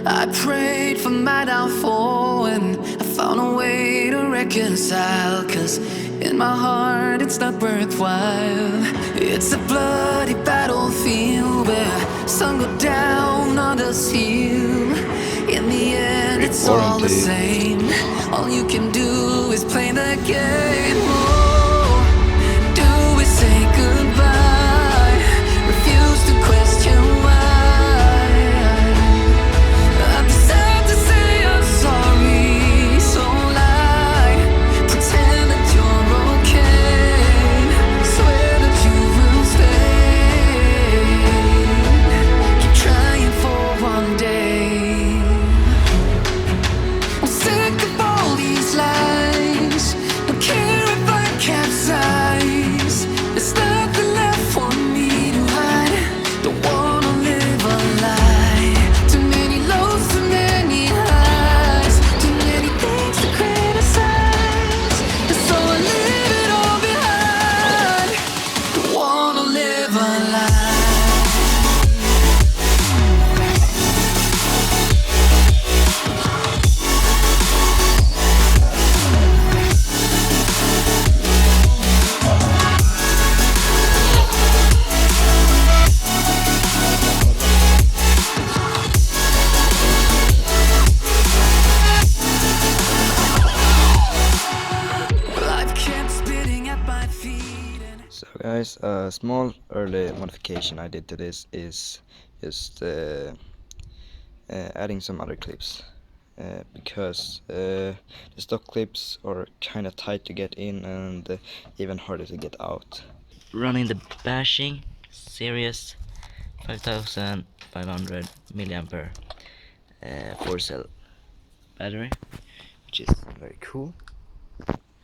I prayed for my downfall and I found a way to reconcile, 'cause in my heart it's not worthwhile. It's a bloody battlefield where sun go down, others heal. In the end it's all the same. All you can do is play the game. Oh, do we say goodbye? Refuse to question why. I've decided to say I'm sorry, so lie. Pretend that you're okay. Swear that you will stay. Keep trying for one day. I'm sick of all these lies. Don't care if I capsize. There's nothing left for me to hide. Don't wanna live a lie. Too many lows, too many highs. Too many things to criticize. And so I leave it all behind. Don't wanna live a lie. Life kept spitting at my feet and So guys, a small early modification I did to this is just adding some other clips, because the stock clips are kind of tight to get in and even harder to get out. Running the bashing series 5500 milliampere 4 cell battery, which is very cool.